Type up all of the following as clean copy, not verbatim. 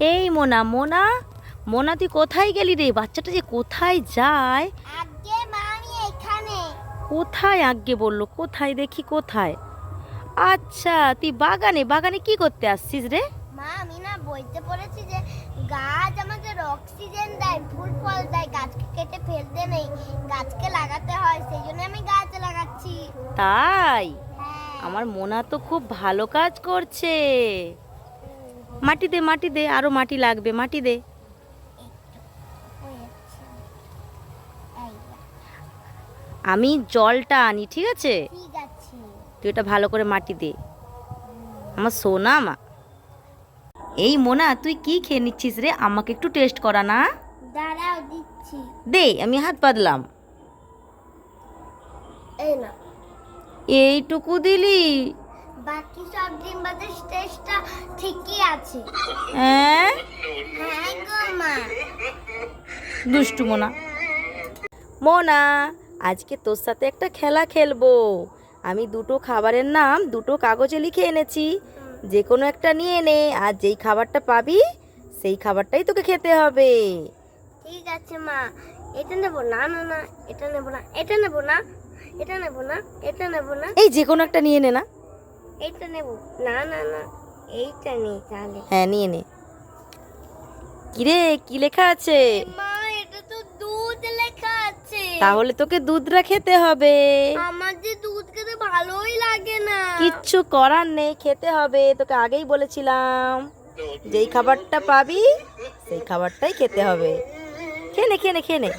এই মোনা মোনা মোনা, তুই কোথায় গেলি রে? বাচ্চাটা যে কোথায় যায়। আগে মা আমি এখানে। কোথায় আজ্ঞে বললো? কোথায় দেখি কোথায়? আচ্ছা, তুই বাগানে বাগানে কি করতে আসছিস রে? মা আমি না বইতে পড়েছি যে গাছ আমাদের অক্সিজেন দেয়, ফুল ফল দেয়, গাছকে কেটে ফেলতে নেই, গাছকে লাগাতে হয়, সেই জন্য আমি গাছ লাগাচ্ছি। তাই? হ্যাঁ। আমার মোনা তো খুব ভালো কাজ করছে। মাটি দে মাটি দে, আরো মাটি লাগবে, মাটি দে। হয়েছে। এই যা। আমি জলটা আনি, ঠিক আছে? ঠিক আছে। তুই এটা ভালো করে মাটি দে, আমার সোনা মা। এই মোনা, তুই কি খেয়ে নিচ্ছিস রে? আমাকে একটু টেস্ট করা না। দাঁড়াও দিচ্ছি। দে, আমি হাত পাতলাম। এই না, এইটুকু দিলি? বাকি সব ডিম্বাদের টেস্টটা ঠিকই আছে। হ্যাঁ, হ্যাঁ গো মা। দুষ্টু মোনা। মোনা, আজকে তোর সাথে একটা খেলা খেলবো। আমি দুটো খাবারের নাম দুটো কাগজে লিখে এনেছি, যে কোনো একটা নিয়ে নে, আর যেই খাবারটা পাবি সেই খাবারটাই তোকে খেতে হবে। ঠিক আছে মা। এটা নেব না, না না, এটা নেব না, এটা নেব না, এটা নেব না, এটা নেব না, এই যে কোনো একটা নিয়ে নে না। এইটা নেব না, না না, এইটা নেই তাহলে। হ্যাঁ, নিয়ে নে। কিরে, কি লেখা আছে? মা এটা তো দুধ লেখা আছে। তাহলে তোকে দুধটা খেতে হবে। আমার যে দুধ খেতে ভালোই লাগে না। কিচ্ছু করার নেই, খেতে হবে। তোকে আগেই বলেছিলাম, যেই খাবারটা পাবি সেই খাবারটাই খেতে হবে। খেয়ে নে খেয়ে নে খেয়ে নে।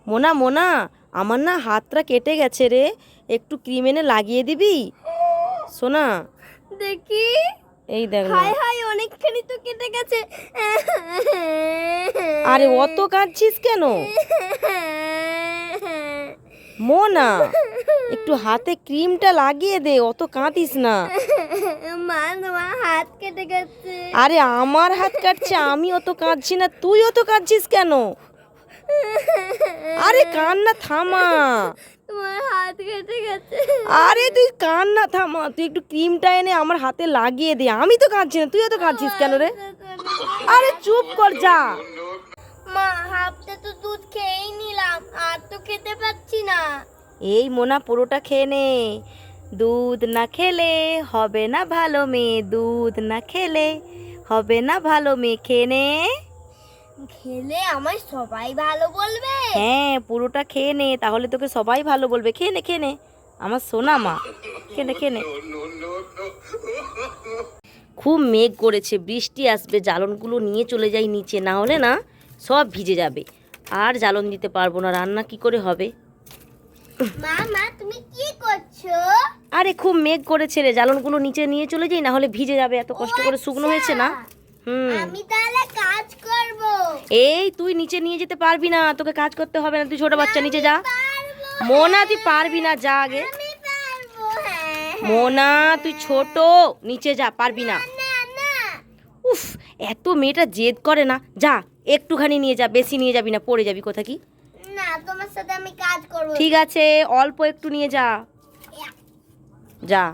মোনা মোনা, আমার না হাতটা কেটে গেছে রে, একটু ক্রিম এনে লাগিয়ে দিবি সোনা? দেখি। এই দেখ না। হাই হাই, অনেকখানি তো কেটে গেছে। আরে অত কাঁদছিস কেন মোনা? একটু হাতে ক্রিমটা লাগিয়ে দে, অত কাঁদিস না। মা তোমার হাত কেটে গেছে। আরে আমার হাত কাটছে, আমি অত কাঁদছি না, তুই অত কাঁদছিস কেন? আরে কান্না থামা। তোমার হাত কেটে গেছে। আরে তুই কান্না থামা, তুই একটু ক্রিমটা এনে আমার হাতে লাগিয়ে দে। আমি তো কাঁদছি না, তুই অত কাঁদছিস কেন রে? আরে চুপ কর, যা। মা হাফটা তো দুধ খেয়েই নিলাম, আর তো খেতে পাচ্ছি না। এই মোনা, পুরোটা খেয়ে নে। দুধ না খেলে হবে না ভালো মেয়ে, দুধ না খেলে হবে না ভালো মেয়ে, খেয়ে নে। খেলে আমায় সবাই ভালো বলবে। হ্যাঁ, পুরোটা খেয়ে নে, তাহলে তোকে সবাই ভালো বলবে। খেয়ে নে খেয়ে নে, আমার সোনা মা। খেয়ে নে খেয়ে নে। খুব মেঘ করেছে, বৃষ্টি আসবে। জ্বালনগুলো নিয়ে চলে যাই নিচে, না হলে না সব ভিজে যাবে, আর জ্বালন দিতে পারবো না। রান্না কি করে হবে? মা মা তুমি কি করছো? আরে খুব মেঘ করেছে রে, জ্বালনগুলো নিচে নিয়ে চলে যাই, না হলে ভিজে যাবে। এত কষ্ট করে শুকনো হয়েছে না। আমি তাহলে কাজ করব। এই তুই নিচে নিয়ে যেতে পারবি না, তোকে কাজ করতে হবে না। তুই ছোট বাচ্চা, নিচে যা। মোনা, তুই পারবি না, যা আগে। আমি পারবো। হ্যাঁ মোনা, তুই ছোট, নিচে যা, পারবি না। না না। উফ, এত মেয়েটা জেদ করে না। যা, একটুখানি নিয়ে যা, বেশি নিয়ে যাবি না, পড়ে যাবি কোথা কি। না তোমার সাথে আমি কাজ করব। ঠিক আছে, অল্প একটু নিয়ে যা, যা।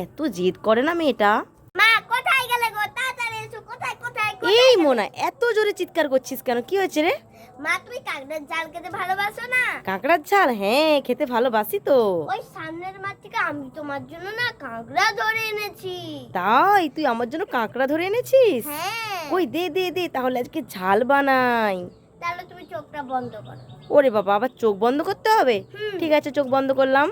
এত জেদ করে না মেয়েটা। মা কোথায় গেলে গো? তাড়াতাড়ি এসো। কোথায় কোথায় এই মোনা, এত জোরে চিৎকার করছিস কেন? কি হয়েছে রে? মা তুমি কাঁকড়ার জাল খেতে ভালোবাসো না? কাঁকড়ার ঝাল? হ্যাঁ, খেতে ভালোবাসি তো। ওই সামনের মাঠ থেকে আমি তোমার জন্য না কাঁকড়া ধরে এনেছি। তাই? তুই আমার জন্য কাঁকড়া ধরে এনেছিস? হ্যাঁ। ওই দে দে দে, তাহলে আজকে ঝাল বানাই। তাহলে তুমি চোখটা বন্ধ করো। ওরে বাবা, আবার চোখ বন্ধ করতে হবে? ঠিক আছে, চোখ বন্ধ করলাম।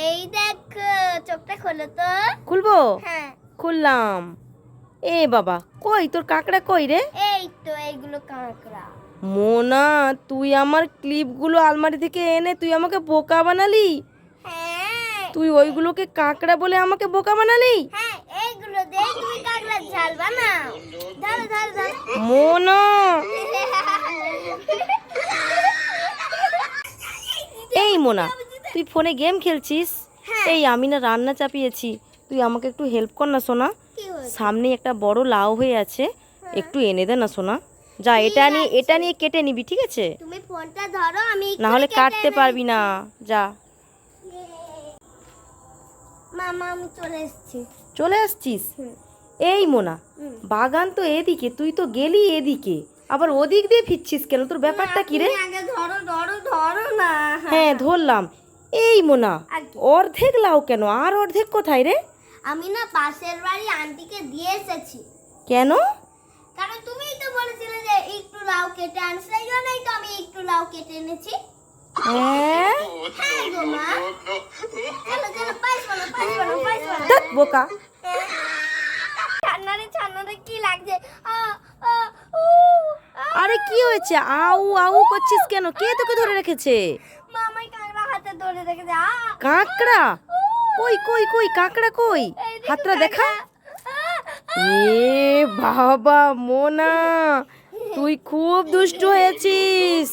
এই দেখো, চোখটা খোলো তো। খুলবো? হ্যাঁ। খুললাম। এ বাবা, কই তোর কাঁকড়া কই রে? এই তো এইগুলো কাঁকড়া। মোনা, তুই আমার ক্লিপগুলো আলমারি থেকে এনে তুই আমাকে বোকা বানালি। হ্যাঁ তুই ওইগুলোকে কাঁকড়া বলে আমাকে বোকা বানালি। হ্যাঁ, এইগুলো দিয়ে তুমি কাঁকড়ার ঝাল বানাও। ধরো ধরো ধরো। মোনা, এই মোনা, তুই ফোনে গেম খেলছিস? এই আমি না রান্না চাপিয়েছি, তুই আমাকে একটু হেল্প কর না সোনা। কি হয়েছে? সামনে একটা বড় লাউ হয়ে আছে, একটু এনে দে না সোনা। যা, এটা নিয়ে কেটে নিবি, ঠিক আছে? তুমি ফোনটা ধরো, আমি না হলে কাটতে পারবি না, যা। মামা আমি চলে এসেছি। চলে আসছিস? এই মোনা, বাগান তো এদিকে, তুই তো গেলি এদিকে, আবার ওদিক দিয়ে ফিরছিস কেন? তোর ব্যাপারটা কি রে? আগে ধরো ধরো ধরো না। হ্যাঁ ধরলাম। এই মোনা, আর কি? অর্ধেক লাউ কেন, আর অর্ধেক কোথায় রে? আমি না পাশের বাড়ি আন্টিকে দিয়ে এসেছি। কেন? কারণ তুমিই তো বলেছিলে যে একটু লাউ কেটে আনছ, সেই জন্যই তো আমি একটু লাউ কেটে এনেছি। হ্যাঁ হ্যাঁ গো মা। চলো চলো পায়েস বানাও, পায়েস বানাও, পায়েস বানাও। ধ্যাৎ বোকা। ছান্নারে ছান্নারে কি লাগছে? আ আ উ আ। আরে কি হয়েছে? আউ আউ করছিস কেন? কে তোকে ধরে রেখেছে? মামাই কাঁকড়া হাতে ধরে রেখেছে। কাঁকড়া? কই কই কই কাঁকড়া কই? হাতটা দেখা। এ বাবা মোনা, তুই খুব দুষ্টু হয়েছিস।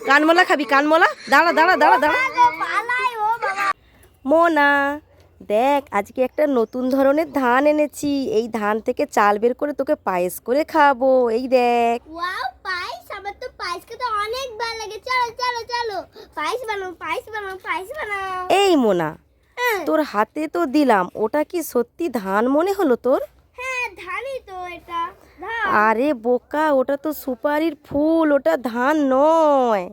কানমলা খাবি? কানমলা? দাঁড়া দাঁড়া দাঁড়া দাঁড়া। পালাই ও বাবা। মোনা দেখ, আজকে একটা নতুন ধরনের ধান এনেছি। এই ধান থেকে চাল বের করে তোকে পায়েস করে খাবো। এই দেখ। ওয়াও পায়েস, আমার তো পায়েস খেতে অনেক ভালো লাগে। চলো চলো চলো পায়েস বানাও, পায়েস বানাও, পায়েস বানাও। এই মোনা, তোর হাতে তো দিলাম, ওটা কি সত্যি ধান মনে হলো তোর? হ্যাঁ ধানই তো এটা। ধান। আরে বোকা, ওটা তো সুপারির ফুল, ওটা ধান নয়।